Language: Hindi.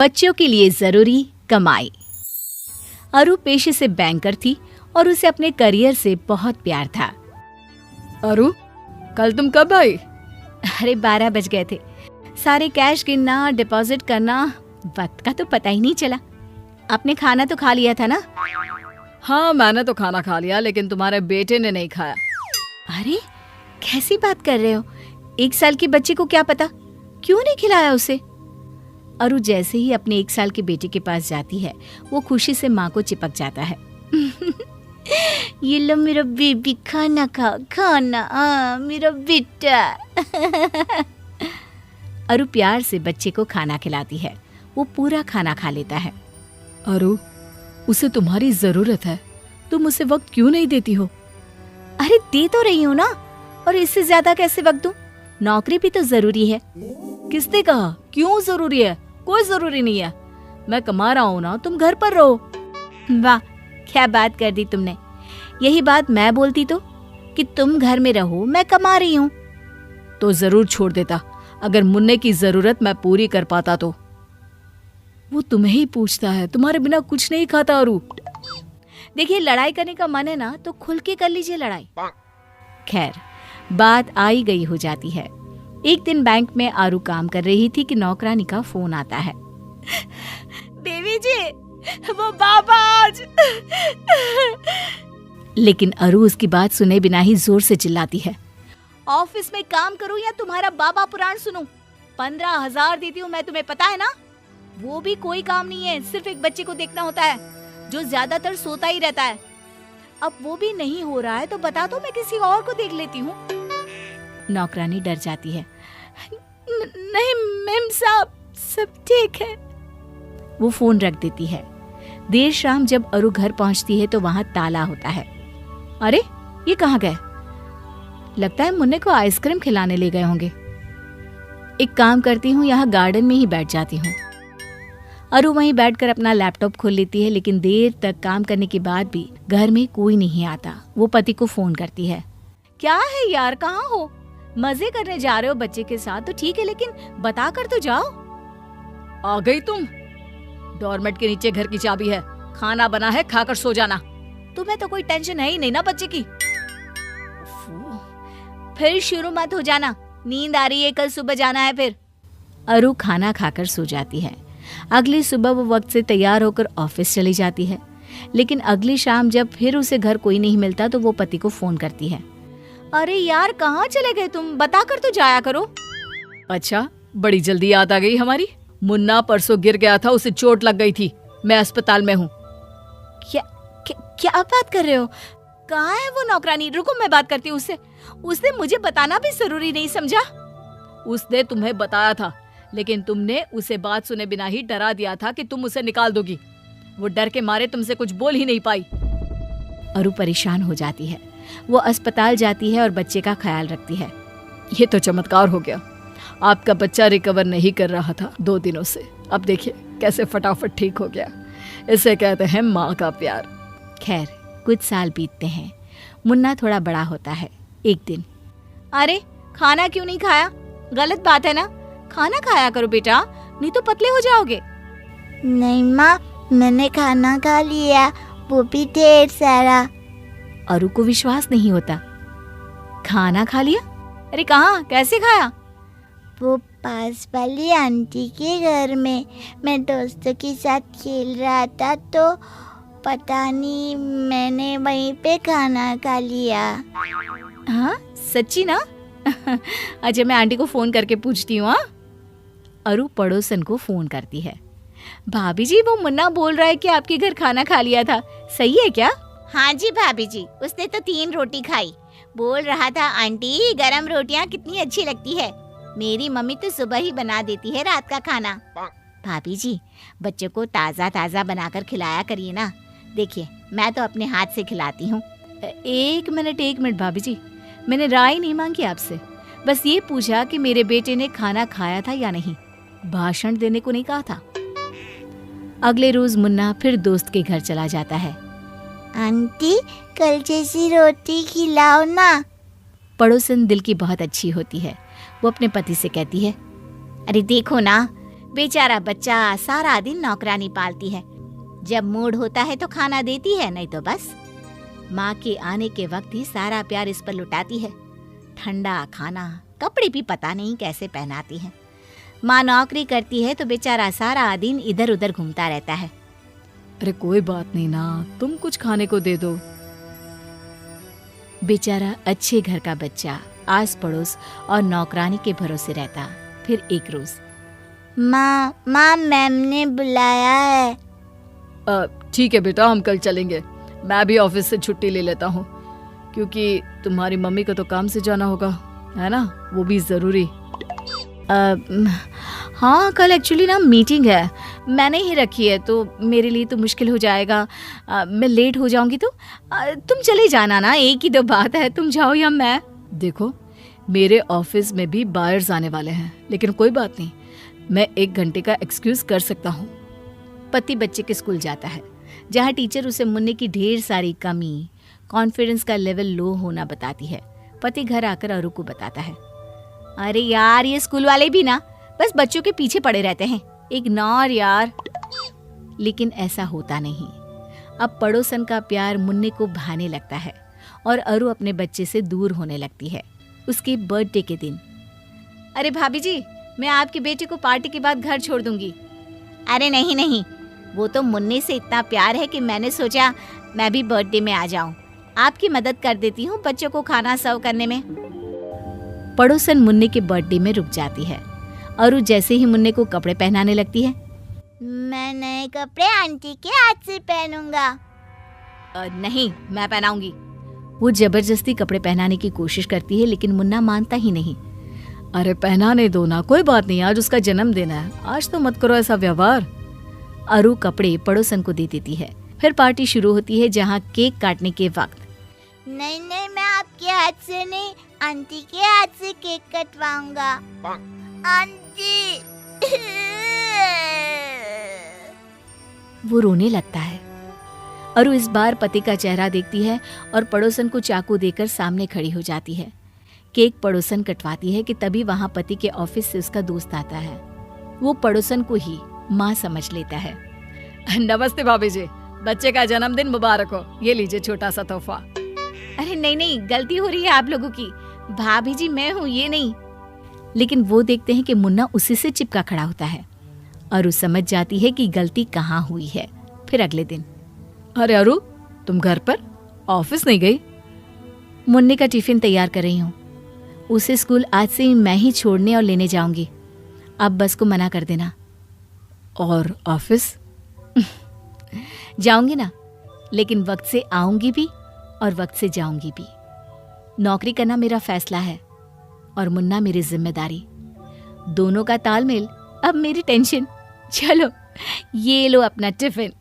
बच्चों के लिए जरूरी कमाई। अरु पेशे से बैंकर थी और उसे अपने करियर से बहुत प्यार था। अरु, कल तुम कब आई? अरे 12 बज गए थे। सारे कैश गिनना, डिपॉजिट करना, वक्त का तो पता ही नहीं चला। आपने खाना तो खा लिया था ना? हाँ, मैंने तो खाना खा लिया, लेकिन तुम्हारे बेटे ने नहीं खाया। अरे कैसी बात कर रहे हो? 1 साल के बच्चे को क्या पता, क्यों नहीं खिलाया उसे? अरु जैसे ही अपने 1 साल के बेटे के पास जाती है, वो खुशी से माँ को चिपक जाता है। ये लो मेरा बेबी, खाना खा, खाना, मेरा बेटा। अरु प्यार से बच्चे को खाना खिलाती है। वो पूरा खाना खा लेता है। अरु, उसे तुम्हारी जरूरत है, तुम उसे वक्त क्यों नहीं देती हो? अरे दे तो रही हूँ ना, और इससे ज्यादा कैसे वक्त दूं? नौकरी भी तो जरूरी है। किसने कहा क्यों जरूरी है? कोई जरूरी नहीं है। मैं कमा रहा हूँ ना, तुम घर पर रहो। वाह, क्या बात कर दी तुमने। यही बात मैं बोलती तो, कि तुम घर में रहो, मैं कमा रही हूँ। तो जरूर छोड़ देता, अगर मुन्ने की जरूरत मैं पूरी कर पाता तो। वो तुम्हें ही पूछता है, तुम्हारे बिना कुछ नहीं खाता। अरु देखिए, लड़ाई करने का मन है ना, तो खुल के कर लीजिए लड़ाई। खैर, बात आई गई हो जाती है। एक दिन बैंक में आरू काम कर रही थी कि नौकरानी का फोन आता है। देवी जी, वो बाबा आज। लेकिन अरु उसकी बात सुने बिना ही जोर से चिल्लाती है, ऑफिस में काम करूं या तुम्हारा बाबा पुराण सुनूं? 15,000 देती हूँ मैं तुम्हें, पता है ना? वो भी कोई काम नहीं है, सिर्फ एक बच्चे को देखना होता है, जो ज्यादातर सोता ही रहता है। अब वो भी नहीं हो रहा है तो बता दो, मैं किसी और को देख लेती हूँ। नौकरानी डर जाती है। नहीं मैम साहब, सब ठीक है। वो फोन रख देती है। देर शाम जब अरु घर पहुंचती है तो वहां ताला होता है। अरे ये कहाँ गए? लगता है मुन्ने को आइसक्रीम खिलाने ले गए होंगे। एक काम करती हूँ, यहाँ गार्डन में ही बैठ जाती हूँ। अरु वहीं बैठकर अपना लैपटॉप खोल लेती है, लेकिन देर तक काम करने के बाद भी घर में कोई नहीं आता। वो पति को फोन करती है। क्या है यार, कहाँ हो? मजे करने जा रहे हो बच्चे के साथ तो ठीक है, लेकिन बता कर तो जाओ। आ गई तुम? डोरमेट के नीचे घर की चाबी है, खाना बना है, खाकर सो जाना। तुम्हें तो कोई टेंशन है ही नहीं ना बच्चे की। फिर शुरू मत हो जाना, नींद आ रही है, कल सुबह जाना है फिर। अरु खाना खाकर सो जाती है। अगली सुबह वो वक्त से तैयार होकर ऑफिस चली जाती है, लेकिन अगली शाम जब फिर उसे घर कोई नहीं मिलता तो वो पति को फोन करती है। अरे यार, कहाँ चले गए तुम? बता कर तो जाया करो। अच्छा, बड़ी जल्दी याद आ गई हमारी। मुन्ना परसों गिर गया था, उसे चोट लग गई थी, मैं अस्पताल में हूँ। क्या बात कर रहे हो? कहाँ है वो नौकरानी? रुको, मैं बात करती हूँ उससे। उसने मुझे बताना भी जरूरी नहीं समझा? उसने तुम्हें बताया था, लेकिन तुमने उसे बात सुने बिना ही डरा दिया था कि तुम उसे निकाल दोगी। वो डर के मारे तुमसे कुछ बोल ही नहीं पाई। अरु परेशान हो जाती है। वो अस्पताल जाती है और बच्चे का ख्याल रखती है। ये तो चमत्कार हो गया। आपका बच्चा रिकवर नहीं कर रहा था 2 दिनों से, अब देखिए कैसे फटाफट ठीक हो गया। इसे कहते हैं माँ का प्यार। खैर, कुछ साल बीतते हैं। मुन्ना थोड़ा बड़ा होता है। एक दिन, अरे खाना क्यों नहीं खाया? गलत बात है ना, खाना खाया करो बेटा, नहीं तो पतले हो जाओगे। नहीं माँ, मैंने खाना खा लिया, वो भी ढेर सारा। अरु को विश्वास नहीं होता। खाना खा लिया? अरे कहाँ, कैसे खाया? वो पास वाली आंटी के घर में मैं दोस्तों के साथ खेल रहा था, तो पता नहीं मैंने वहीं पे खाना खा लिया। हाँ सच्ची ना? अच्छा, मैं आंटी को फोन करके पूछती हूँ। अरु पड़ोसन को फोन करती है। भाभी जी, वो मुन्ना बोल रहा है कि आपके घर खाना खा लिया था, सही है क्या? हाँ जी भाभी जी, उसने तो 3 रोटी खाई। बोल रहा था आंटी गरम रोटियां कितनी अच्छी लगती है, मेरी मम्मी तो सुबह ही बना देती है रात का खाना। भाभी जी, बच्चों को ताज़ा ताज़ा बनाकर खिलाया करिए ना। देखिए, मैं तो अपने हाथ से खिलाती हूँ। एक मिनट भाभी जी, मैंने राय नहीं मांगी आपसे, बस ये पूछा कि मेरे बेटे ने खाना खाया था या नहीं, भाषण देने को नहीं कहा था। अगले रोज मुन्ना फिर दोस्त के घर चला जाता है। आंटी, कल जैसी रोटी खिलाओ ना। पड़ोसन दिल की बहुत अच्छी होती है। वो अपने पति से कहती है, अरे देखो ना, बेचारा बच्चा सारा दिन नौकरानी पालती है। जब मूड होता है तो खाना देती है, नहीं तो बस माँ के आने के वक्त ही सारा प्यार इस पर लुटाती है। ठंडा खाना, कपड़े भी पता नहीं कैसे पहनाती है। माँ नौकरी करती है तो बेचारा सारा दिन इधर उधर घूमता रहता है। अरे कोई बात नहीं ना, तुम कुछ खाने को दे दो। बेचारा अच्छे घर का बच्चा आस पड़ोस और नौकरानी के भरोसे रहता। फिर एक रोज, माँ मैम ने बुलाया है। ठीक है बेटा, हम कल चलेंगे। मैं भी ऑफिस से छुट्टी ले लेता हूँ, क्योंकि तुम्हारी मम्मी को तो काम से जाना होगा, है ना, वो भी ज़रूरी। हाँ कल एक्चुअली ना मीटिंग है, मैंने ही रखी है, तो मेरे लिए तो मुश्किल हो जाएगा। मैं लेट हो जाऊंगी तो तुम चले जाना ना, एक ही तो बात है, तुम जाओ या मैं। देखो, मेरे ऑफिस में भी बायर्स आने वाले हैं, लेकिन कोई बात नहीं, मैं 1 घंटे का एक्सक्यूज कर सकता हूँ। पति बच्चे के स्कूल जाता है, जहाँ टीचर उसे मुन्ने की ढेर सारी कमी, कॉन्फिडेंस का लेवल लो होना बताती है। पति घर आकर अरु को बताता है, अरे यार ये स्कूल वाले भी ना बस बच्चों के पीछे पड़े रहते हैं, इग्नोर यार। लेकिन ऐसा होता नहीं। अब पड़ोसन का प्यार मुन्ने को भाने लगता है और अरु अपने बच्चे से दूर होने लगती है। उसके बर्थडे के दिन, अरे भाभी जी, मैं आपके बेटे को पार्टी के बाद घर छोड़ दूंगी। अरे नहीं, वो तो मुन्ने से इतना प्यार है कि मैंने सोचा मैं भी बर्थडे में आ जाऊं। आपकी मदद कर देती हूँ बच्चों को खाना सर्व करने में। पड़ोसन मुन्ने के बर्थडे में रुक जाती है। अरु जैसे ही मुन्ने को कपड़े पहनाने लगती है, मैं नए कपड़े आंटी के हाथ से पहनूंगा। नहीं, मैं पहनाऊंगी। वो जबरदस्ती कपड़े पहनाने की कोशिश करती है, लेकिन मुन्ना मानता ही नहीं। अरे पहनाने दो ना, कोई बात नहीं, आज उसका जन्मदिन है, आज तो मत करो ऐसा व्यवहार। अरु कपड़े पड़ोसन को दे देती है। फिर पार्टी शुरू होती है, जहाँ केक काटने के वक्त, नहीं, मैं आपके हाथ से नहीं, आंटी के हाथ से केक कटवाऊंगा। आंटी। वो रोने लगता है। अरु इस बार पति का चेहरा देखती है और पड़ोसन को चाकू देकर सामने खड़ी हो जाती है। केक पड़ोसन कटवाती है कि तभी वहां पति के ऑफिस से उसका दोस्त आता है। वो पड़ोसन को ही माँ समझ लेता है। नमस्ते भाभी जी, बच्चे का जन्मदिन मुबारक हो, ये लीजिए छोटा सा तोहफा। अरे नहीं, गलती हो रही है आप लोगों की, भाभी जी मैं हूँ, ये नहीं। लेकिन वो देखते हैं कि मुन्ना उसी से चिपका खड़ा होता है। अरु समझ जाती है कि गलती कहाँ हुई है। फिर अगले दिन, अरे अरु, तुम घर पर, ऑफिस नहीं गई? मुन्ने का टिफिन तैयार कर रही हूँ। उसे स्कूल आज से ही मैं ही छोड़ने और लेने जाऊंगी। अब बस को मना कर देना। और ऑफिस? जाऊंगी ना, लेकिन वक्त से आऊंगी भी और वक्त से जाऊंगी भी। नौकरी करना मेरा फैसला है और मुन्ना मेरी जिम्मेदारी। दोनों का तालमेल अब मेरी टेंशन। चलो ये लो अपना टिफिन।